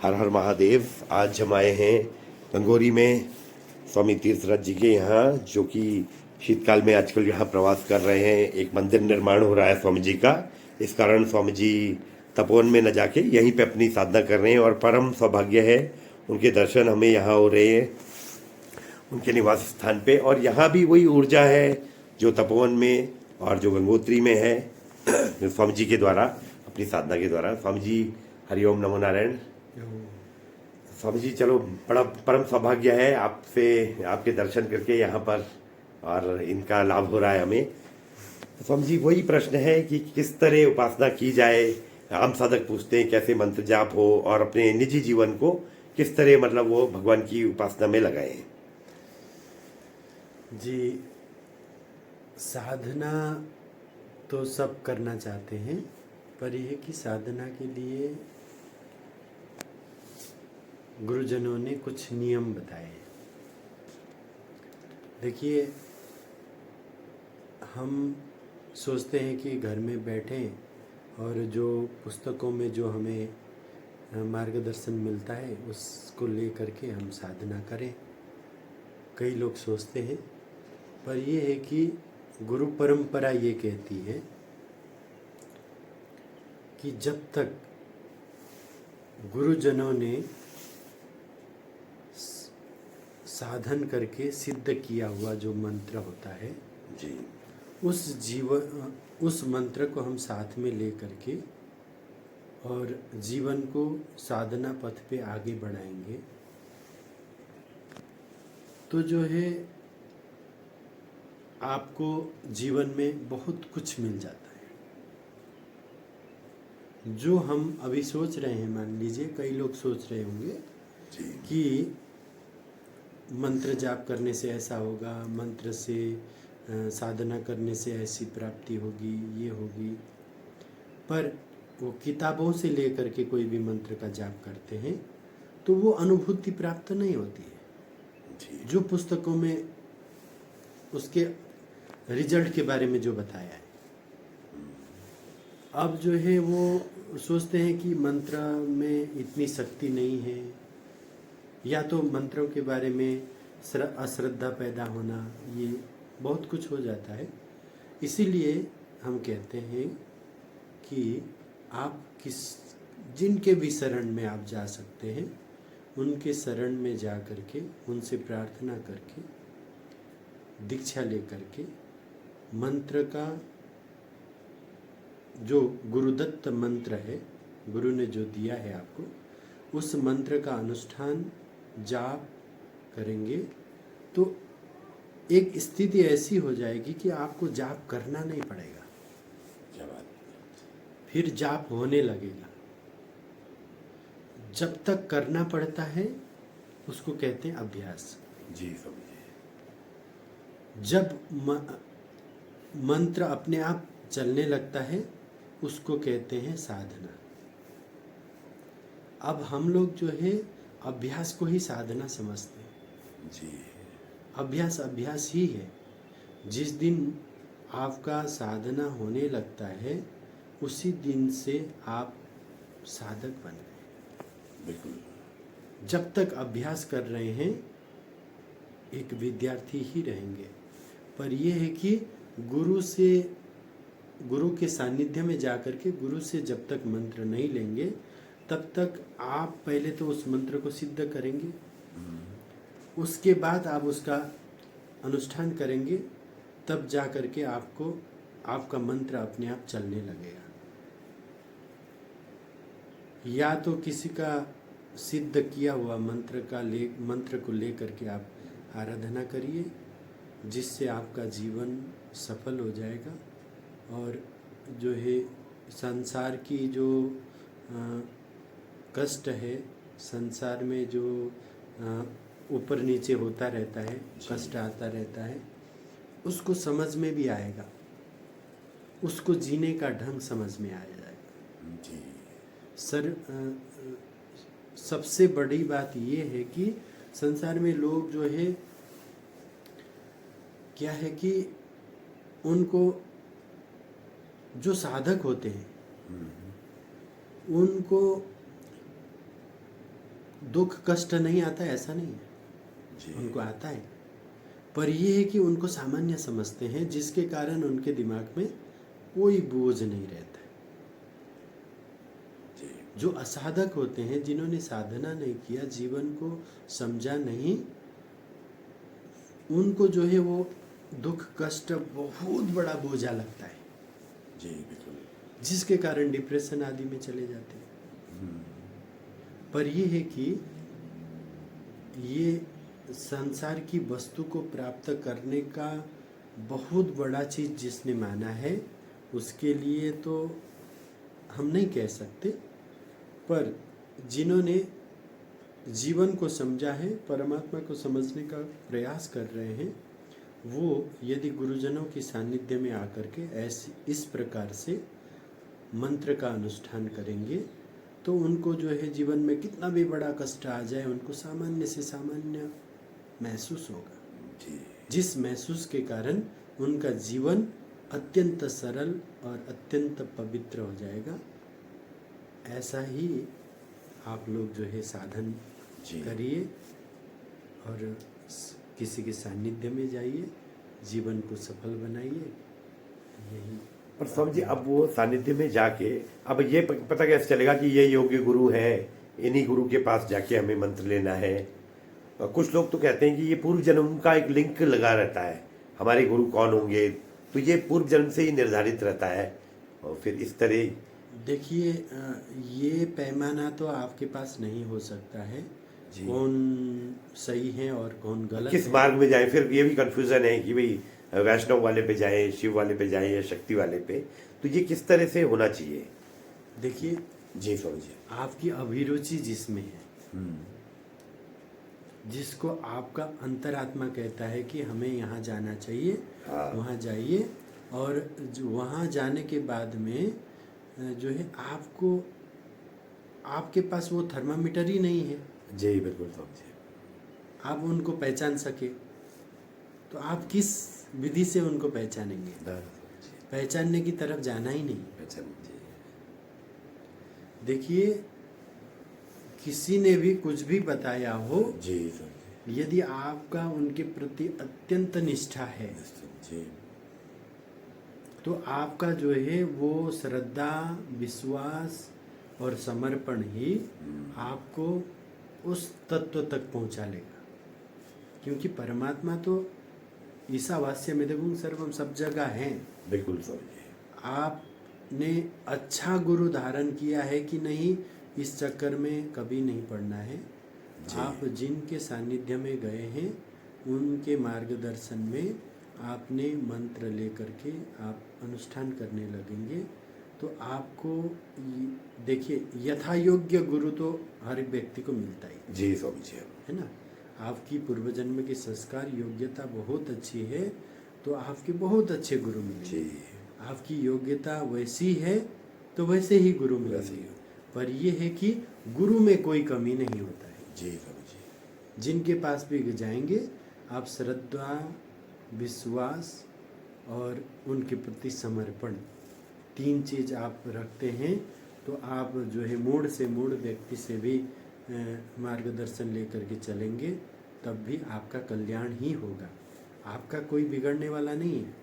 हर हर महादेव। आज हम आए हैं गंगोरी में स्वामी तीर्थराज जी के यहाँ, जो कि शीतकाल में आजकल यहाँ प्रवास कर रहे हैं। एक मंदिर निर्माण हो रहा है स्वामी जी का, इस कारण स्वामी जी तपोवन में न जाके यहीं पे अपनी साधना कर रहे हैं और परम सौभाग्य है उनके दर्शन हमें यहाँ हो रहे हैं उनके निवास स्थान पे। और यहाँ भी वही ऊर्जा है जो तपोवन में और जो गंगोत्री में है स्वामी जी के द्वारा, अपनी साधना के द्वारा। स्वामी जी हरिओम नमो नारायण। स्वामी जी चलो, बड़ा परम सौभाग्य है आपसे, आपके दर्शन करके यहाँ पर, और इनका लाभ हो रहा है हमें। तो स्वामी जी वही प्रश्न है कि किस तरह उपासना की जाए। आम साधक पूछते हैं कैसे मंत्र जाप हो और अपने निजी जीवन को किस तरह मतलब वो भगवान की उपासना में लगाए। जी, साधना तो सब करना चाहते हैं, पर यह कि साधना के लिए गुरुजनों ने कुछ नियम बताए हैं। देखिए, हम सोचते हैं कि घर में बैठें और जो पुस्तकों में जो हमें मार्गदर्शन मिलता है उसको ले करके हम साधना करें, कई लोग सोचते हैं। पर यह है कि गुरु परंपरा ये कहती है कि जब तक गुरुजनों ने साधन करके सिद्ध किया हुआ जो मंत्र होता है जी, उस मंत्र को हम साथ में ले करके और जीवन को साधना पथ पे आगे बढ़ाएंगे तो जो है आपको जीवन में बहुत कुछ मिल जाता है। जो हम अभी सोच रहे हैं, मान लीजिए कई लोग सोच रहे होंगे कि मंत्र जाप करने से ऐसा होगा, मंत्र से साधना करने से ऐसी प्राप्ति होगी, ये होगी। पर वो किताबों से लेकर के कोई भी मंत्र का जाप करते हैं तो वो अनुभूति प्राप्त नहीं होती है जो पुस्तकों में उसके रिजल्ट के बारे में जो बताया है। अब जो है वो सोचते हैं कि मंत्र में इतनी शक्ति नहीं है, या तो मंत्रों के बारे में अश्रद्धा पैदा होना, ये बहुत कुछ हो जाता है। इसीलिए हम कहते हैं कि आप जिनके भी शरण में आप जा सकते हैं उनके शरण में जा करके उनसे प्रार्थना करके दीक्षा ले करके मंत्र का जो गुरुदत्त मंत्र है, गुरु ने जो दिया है आपको, उस मंत्र का अनुष्ठान जाप करेंगे तो एक स्थिति ऐसी हो जाएगी कि आपको जाप करना नहीं पड़ेगा, फिर जाप होने लगेगा। जब तक करना पड़ता है उसको कहते हैं अभ्यास। जी समझिए। जब मंत्र अपने आप चलने लगता है उसको कहते हैं साधना। अब हम लोग जो है अभ्यास को ही साधना समझते हैं। जी, अभ्यास अभ्यास ही है। जिस दिन आपका साधना होने लगता है उसी दिन से आप साधक बन गए। बिल्कुल। जब तक अभ्यास कर रहे हैं एक विद्यार्थी ही रहेंगे। पर यह है कि गुरु के सानिध्य में जाकर के गुरु से जब तक मंत्र नहीं लेंगे तब तक आप पहले तो उस मंत्र को सिद्ध करेंगे, उसके बाद आप उसका अनुष्ठान करेंगे, तब जा करके आपका मंत्र अपने आप चलने लगेगा। या तो किसी का सिद्ध किया हुआ मंत्र को लेकर के आप आराधना करिए, जिससे आपका जीवन सफल हो जाएगा। और जो है संसार की जो कष्ट है, संसार में जो ऊपर नीचे होता रहता है, कष्ट आता रहता है, उसको समझ में भी आएगा, उसको जीने का ढंग समझ में आ जाएगा। जी सर, सबसे बड़ी बात ये है कि संसार में लोग जो है क्या है कि उनको जो साधक होते हैं उनको दुख कष्ट नहीं आता ऐसा नहीं है, जी उनको आता है, पर ये है कि उनको सामान्य समझते हैं, जिसके कारण उनके दिमाग में कोई बोझ नहीं रहता है। जी जो असाधक होते हैं, जिन्होंने साधना नहीं किया, जीवन को समझा नहीं, उनको जो है वो दुख कष्ट बहुत बड़ा बोझा लगता है, जी बिल्कुल। जिसके कारण डिप्रेशन आदि में चले जाते हैं। पर ये है कि ये संसार की वस्तु को प्राप्त करने का बहुत बड़ा चीज़ जिसने माना है, उसके लिए तो हम नहीं कह सकते, पर जिन्होंने जीवन को समझा है, परमात्मा को समझने का प्रयास कर रहे हैं, वो यदि गुरुजनों की सानिध्य में आकर के ऐसे इस प्रकार से मंत्र का अनुष्ठान करेंगे, तो उनको जो है जीवन में कितना भी बड़ा कष्ट आ जाए, उनको सामान्य से सामान्य महसूस होगा, जी जिस महसूस के कारण उनका जीवन अत्यंत सरल और अत्यंत पवित्र हो जाएगा। ऐसा ही आप लोग जो है साधन जी करिए और किसी के सानिध्य में जाइए, जीवन को सफल बनाइए। यही पर स्वामी जी, अब वो सानिध्य में जाके अब ये पता कैसे चलेगा कि ये योग्य गुरु है, इन्हीं गुरु के पास जाके हमें मंत्र लेना है? और कुछ लोग तो कहते हैं कि ये पूर्व जन्म का एक लिंक लगा रहता है, हमारे गुरु कौन होंगे, तो ये पूर्व जन्म से ही निर्धारित रहता है, और फिर इस तरह। देखिए, ये पैमाना तो आपके पास नहीं हो सकता है, जी। कौन सही है और कौन गलत किस है। मार्ग में जाए, फिर ये भी कंफ्यूजन है कि भाई वैष्णव वाले पे जाए, शिव वाले पे जाए या शक्ति वाले पे, तो ये किस तरह से होना चाहिए? देखिए, जी स्वामी जी। आपकी अभिरुचि जिसमें है, जिसको आपका अंतरात्मा कहता है कि हमें यहाँ जाना चाहिए, हाँ। वहाँ जाइए, और वहाँ जाने के बाद में जो है आपको, आपके पास वो थर्मामीटर ही नहीं है, जी बिल्कुल स्वामी जी। आप उनको पहचान सके, तो आप किस विधि से उनको पहचानेंगे? पहचानने की तरफ जाना ही नहीं। देखिए, किसी ने भी कुछ भी बताया हो, जी यदि आपका उनके प्रति अत्यंत निष्ठा है, जी तो आपका जो है वो श्रद्धा, विश्वास और समर्पण ही आपको उस तत्व तक पहुंचा लेगा। क्योंकि परमात्मा तो ईशावास्य मृदंगम सर्वम, सब जगह है। बिल्कुल स्वामी जी। आपने अच्छा गुरु धारण किया है कि नहीं, इस चक्कर में कभी नहीं पड़ना है। आप जिनके सानिध्य में गए हैं, उनके मार्गदर्शन में आपने मंत्र लेकर के आप अनुष्ठान करने लगेंगे, तो आपको देखिए, यथा योग्य गुरु तो हर व्यक्ति को मिलता ही जी स्वामी जी। है ना। आपकी पूर्व जन्म की संस्कार योग्यता बहुत अच्छी है, तो आपके बहुत अच्छे गुरु मिलेंगे। आपकी योग्यता वैसी है तो वैसे ही गुरु मिलेंगे। पर यह है कि गुरु में कोई कमी नहीं होता है। जी स्वामी जी। जिनके पास भी जाएंगे, आप श्रद्धा, विश्वास और उनके प्रति समर्पण, 3 चीज़ आप रखते हैं, तो आप जो है मूढ़ से मूढ़ व्यक्ति से भी मार्गदर्शन लेकर के चलेंगे, तब भी आपका कल्याण ही होगा। आपका कोई बिगड़ने वाला नहीं है।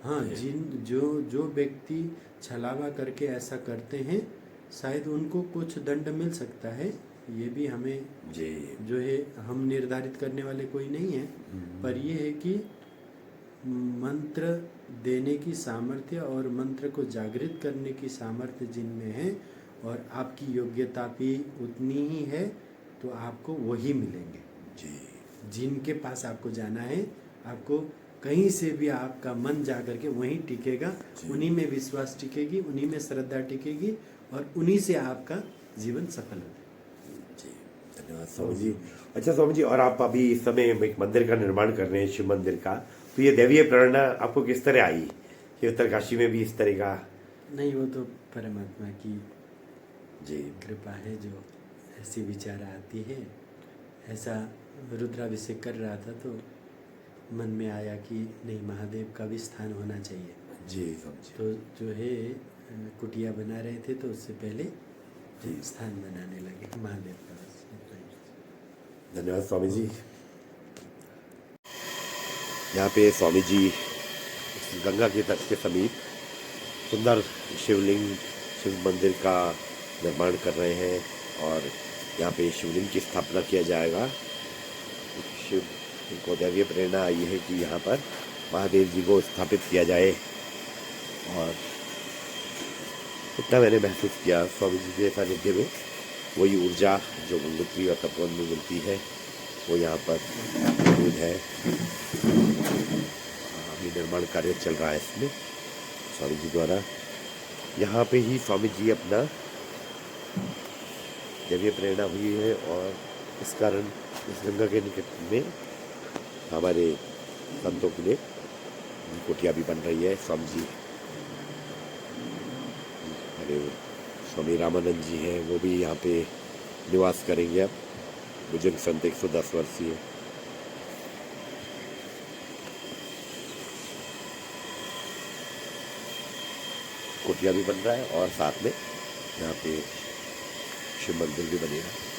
हाँ, जो व्यक्ति छलावा करके ऐसा करते हैं, शायद उनको कुछ दंड मिल सकता है, ये भी हमें जो है हम निर्धारित करने वाले कोई नहीं है। पर यह है कि मंत्र देने की सामर्थ्य और मंत्र को जागृत करने की सामर्थ्य जिनमें है, और आपकी योग्यता भी उतनी ही है, तो आपको वही मिलेंगे। जिनके पास आपको जाना है, आपको कहीं से भी आपका मन जा करके वहीं टिकेगा, उन्हीं में विश्वास टिकेगी, उन्हीं में श्रद्धा टिकेगी, और उन्हीं से आपका जीवन सफल होगा। जी धन्यवाद स्वामी जी। अच्छा स्वामी जी, और आप अभी इस समय एक मंदिर का निर्माण कर रहे हैं, शिव मंदिर का, तो ये दैवीय प्रेरणा आपको किस तरह आई कि उत्तरकाशी में भी इस तरह का? नहीं, वो तो परमात्मा की कृपा है, जो ऐसी विचार आती है। ऐसा रुद्राभिषेक कर रहा था तो मन में आया कि नहीं, महादेव का भी स्थान होना चाहिए। जी तो जो है कुटिया बना रहे थे, तो उससे पहले स्थान बनाने लगे महादेव का। धन्यवाद स्वामी जी। यहाँ पे स्वामी जी गंगा के तट के समीप सुंदर शिवलिंग शिव मंदिर का निर्माण कर रहे हैं और यहाँ पे शिवलिंग की स्थापना किया जाएगा। शिव को दैवीय प्रेरणा आई है कि यहाँ पर महादेव जी को स्थापित किया जाए और इतना मैंने महसूस किया स्वामी जी के सानिध्य में। वही ऊर्जा जो गंगोत्री और तपोवन में मिलती है वो यहाँ पर मौजूद है। अभी निर्माण कार्य चल रहा है इसमें स्वामी जी द्वारा। यहाँ पे ही स्वामी जी अपना दैवीय प्रेरणा हुई है और इस कारण इस गंगा के निकट में हमारे संतों के लिए कुटिया भी बन रही है। स्वामी जी अरे स्वामी रामानंद जी हैं वो भी यहाँ पे निवास करेंगे। अब बुजुर्ग संत 110 वर्षीय कुटिया भी बन रहा है और साथ में यहाँ पे शिव मंदिर भी बनेगा।